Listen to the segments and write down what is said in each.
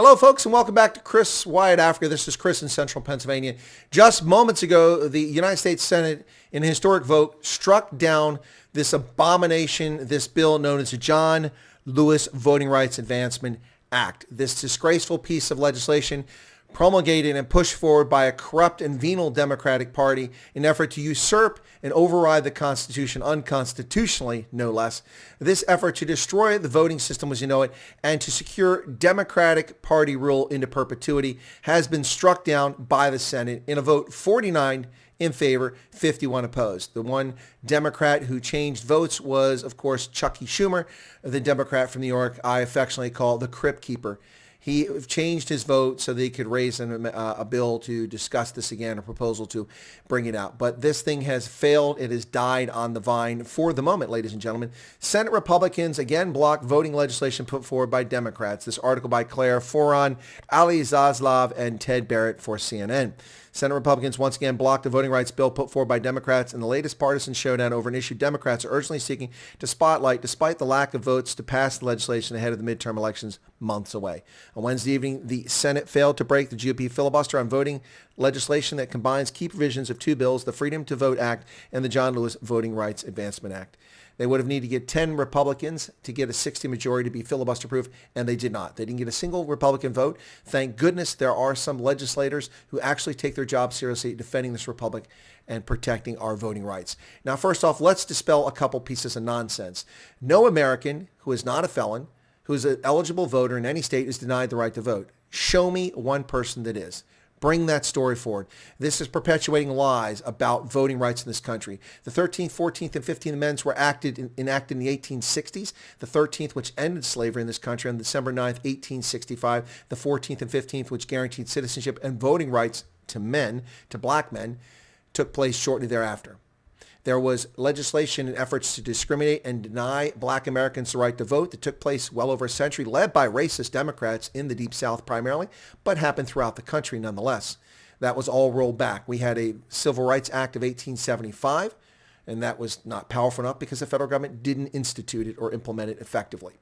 Hello, folks, and welcome back to Chris Wyatt Africa. This is Chris in central Pennsylvania. Just moments ago, the United States Senate, in a historic vote, struck down this abomination, this bill known as the John Lewis Voting Rights Advancement Act. This disgraceful piece of legislation promulgated and pushed forward by a corrupt and venal Democratic Party in an effort to usurp and override the Constitution unconstitutionally, no less. This effort to destroy the voting system as you know it and to secure Democratic Party rule into perpetuity has been struck down by the Senate in a vote 49 in favor, 51 opposed. The one Democrat who changed votes was, of course, Chucky Schumer, the Democrat from New York I affectionately call the Crypt Keeper. He changed his vote so that he could raise a bill to discuss this again, a proposal to bring it out. But this thing has failed. It has died on the vine for the moment, ladies and gentlemen. Senate Republicans again blocked voting legislation put forward by Democrats. This article by Claire Foran, Ali Zaslav, and Ted Barrett for CNN. Senate Republicans once again blocked the voting rights bill put forward by Democrats in the latest partisan showdown over an issue Democrats are urgently seeking to spotlight despite the lack of votes to pass the legislation ahead of the midterm elections months away. On Wednesday evening, the Senate failed to break the GOP filibuster on voting legislation that combines key provisions of two bills, the Freedom to Vote Act and the John Lewis Voting Rights Advancement Act. They would have needed to get 10 Republicans to get a 60 majority to be filibuster-proof, and they did not. They didn't get a single Republican vote. Thank goodness there are some legislators who actually take their job seriously defending this republic and protecting our voting rights. Now, first off, let's dispel a couple pieces of nonsense. No American who is not a felon, who is an eligible voter in any state, is denied the right to vote. Show me one person that is. Bring that story forward. This is perpetuating lies about voting rights in this country. The 13th, 14th, and 15th Amendments were enacted in the 1860s. The 13th, which ended slavery in this country on December 9th, 1865. The 14th and 15th, which guaranteed citizenship and voting rights to men, to black men, took place shortly thereafter. There was legislation and efforts to discriminate and deny black Americans the right to vote that took place well over a century, led by racist Democrats in the Deep South primarily, but happened throughout the country nonetheless. That was all rolled back. We had a Civil Rights Act of 1875, and that was not powerful enough because the federal government didn't institute it or implement it effectively.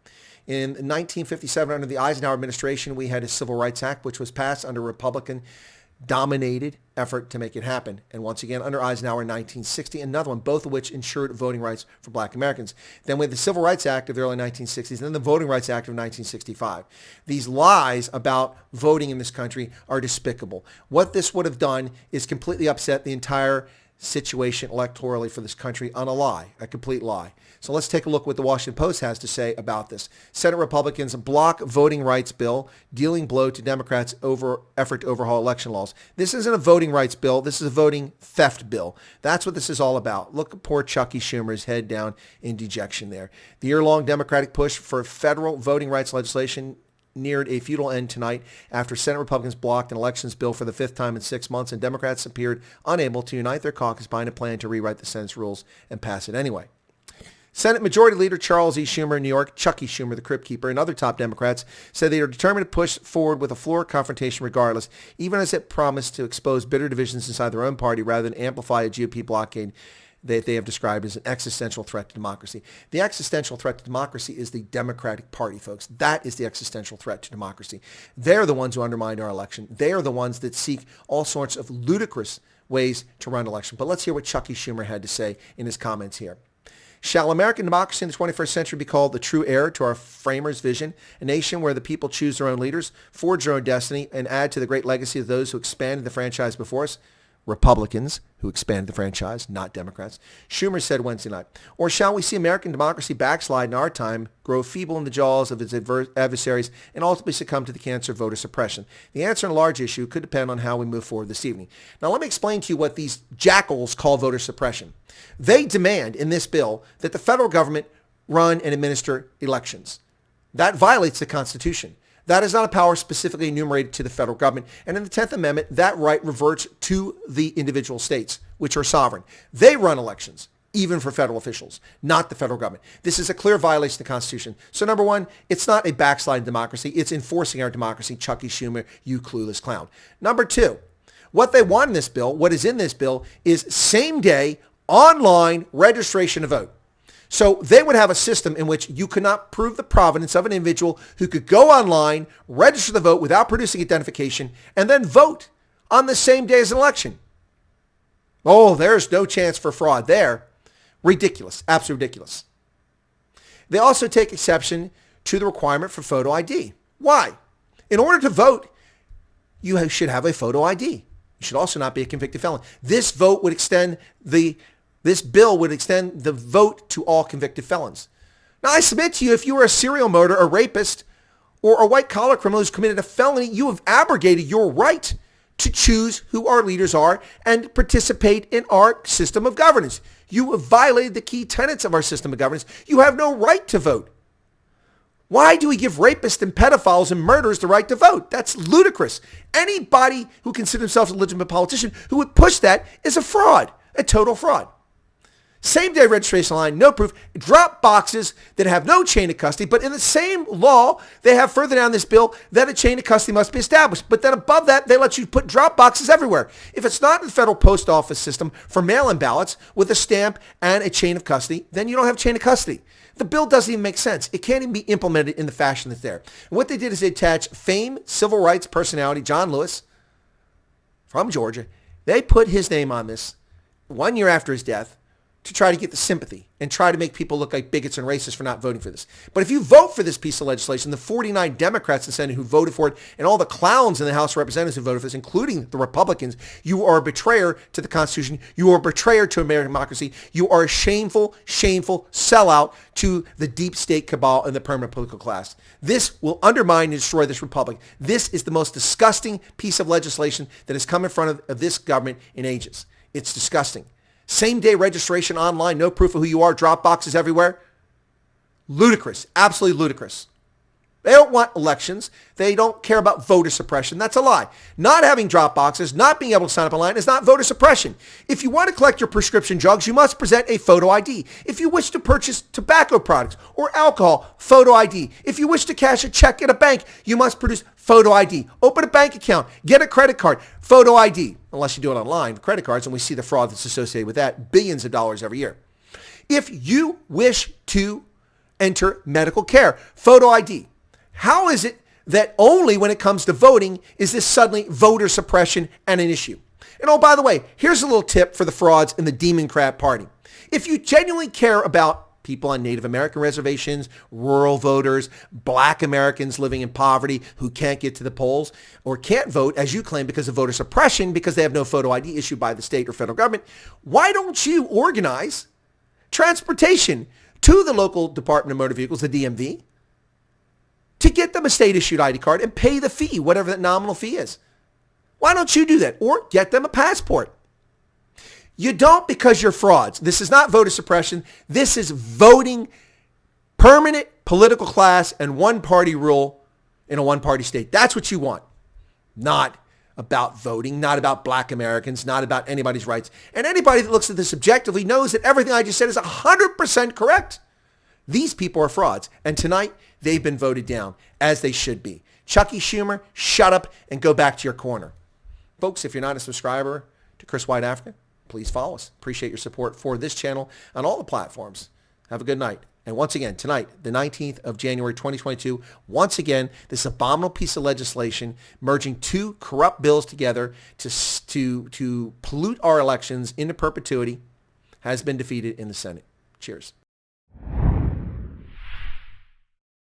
In 1957, under the Eisenhower administration, we had a Civil Rights Act, which was passed under Republican-dominated effort to make it happen. And once again, under Eisenhower in 1960, another one, both of which ensured voting rights for black Americans. Then we had the Civil Rights Act of the early 1960s, and then the Voting Rights Act of 1965. These lies about voting in this country are despicable. What this would have done is completely upset the entire situation electorally for this country on a lie, a complete lie. So let's take a look what the Washington Post has to say about this. Senate Republicans block voting rights bill, dealing blow to Democrats over effort to overhaul election laws. This isn't a voting rights bill. This is a voting theft bill. That's what this is all about. Look at poor Chucky Schumer's head down in dejection there. The year-long Democratic push for federal voting rights legislation neared a futile end tonight after Senate Republicans blocked an elections bill for the fifth time in 6 months, and Democrats appeared unable to unite their caucus behind a plan to rewrite the Senate's rules and pass it anyway. Senate Majority Leader Charles E. Schumer in New York, Chucky Schumer, the Crypt Keeper, and other top Democrats said they are determined to push forward with a floor confrontation regardless, even as it promised to expose bitter divisions inside their own party rather than amplify a GOP blockade that they have described as an existential threat to democracy. The existential threat to democracy is the Democratic Party, folks. That is the existential threat to democracy. They're the ones who undermined our election. They are the ones that seek all sorts of ludicrous ways to run an election. But let's hear what Chucky Schumer had to say in his comments here. Shall American democracy in the 21st century be called the true heir to our framers' vision, a nation where the people choose their own leaders, forge their own destiny, and add to the great legacy of those who expanded the franchise before us? Republicans who expanded the franchise, not Democrats. Schumer said Wednesday night. Or shall we see American democracy backslide in our time, grow feeble in the jaws of its adversaries, and ultimately succumb to the cancer of voter suppression? The answer on a large issue could depend on how we move forward this evening. Now let me explain to you what these jackals call voter suppression. They demand in this bill that the federal government run and administer elections. That violates the Constitution. That is not a power specifically enumerated to the federal government. And in the 10th Amendment, that right reverts to the individual states, which are sovereign. They run elections, even for federal officials, not the federal government. This is a clear violation of the Constitution. So number one, it's not a backsliding democracy. It's enforcing our democracy. Chucky Schumer, you clueless clown. Number two, what they want in this bill, what is in this bill, is same-day online registration to vote. So they would have a system in which you could not prove the provenance of an individual who could go online, register the vote without producing identification, and then vote on the same day as an election. Oh, there's no chance for fraud there. Ridiculous. Absolutely ridiculous. They also take exception to the requirement for photo ID. Why? In order to vote, you should have a photo ID. You should also not be a convicted felon. This bill would extend the vote to all convicted felons. Now, I submit to you, if you were a serial murderer, a rapist, or a white-collar criminal who's committed a felony, you have abrogated your right to choose who our leaders are and participate in our system of governance. You have violated the key tenets of our system of governance. You have no right to vote. Why do we give rapists and pedophiles and murderers the right to vote? That's ludicrous. Anybody who considers themselves a legitimate politician who would push that is a fraud, a total fraud. Same-day registration line, no proof. Drop boxes that have no chain of custody, but in the same law, they have further down this bill that a chain of custody must be established. But then above that, they let you put drop boxes everywhere. If it's not in the federal post office system for mail-in ballots with a stamp and a chain of custody, then you don't have chain of custody. The bill doesn't even make sense. It can't even be implemented in the fashion that's there. And what they did is they attached famed civil rights personality John Lewis from Georgia. They put his name on this 1 year after his death to try to get the sympathy and try to make people look like bigots and racists for not voting for this. But if you vote for this piece of legislation, the 49 Democrats in the Senate who voted for it and all the clowns in the House of Representatives who voted for this, including the Republicans, you are a betrayer to the Constitution. You are a betrayer to American democracy. You are a shameful, shameful sellout to the deep state cabal and the permanent political class. This will undermine and destroy this republic. This is the most disgusting piece of legislation that has come in front of this government in ages. It's disgusting. Same-day registration online, no proof of who you are, drop boxes everywhere. Ludicrous, absolutely ludicrous. They don't want elections. They don't care about voter suppression. That's a lie. Not having drop boxes, not being able to sign up online is not voter suppression. If you want to collect your prescription drugs, you must present a photo ID. If you wish to purchase tobacco products or alcohol, photo ID. If you wish to cash a check at a bank, you must produce photo ID. Open a bank account, get a credit card, photo ID. Unless you do it online, credit cards, and we see the fraud that's associated with that, billions of dollars every year. If you wish to enter medical care, photo ID. How is it that only when it comes to voting is this suddenly voter suppression and an issue? And oh, by the way, here's a little tip for the frauds in the Democrat Party. If you genuinely care about people on Native American reservations, rural voters, black Americans living in poverty who can't get to the polls or can't vote, as you claim, because of voter suppression, because they have no photo ID issued by the state or federal government, why don't you organize transportation to the local Department of Motor Vehicles, the DMV, to get them a state-issued ID card and pay the fee, whatever that nominal fee is? Why don't you do that? Or get them a passport. You don't, because you're frauds. This is not voter suppression. This is voting permanent political class and one-party rule in a one-party state. That's what you want. Not about voting, not about black Americans, not about anybody's rights. And anybody that looks at this objectively knows that everything I just said is 100% correct. These people are frauds. And tonight, they've been voted down, as they should be. Chucky Schumer, shut up and go back to your corner. Folks, if you're not a subscriber to Chris Wyatt Africa, please follow us. Appreciate your support for this channel on all the platforms. Have a good night. And once again, tonight, the 19th of January, 2022, once again, this abominable piece of legislation merging two corrupt bills together to pollute our elections into perpetuity has been defeated in the Senate. Cheers.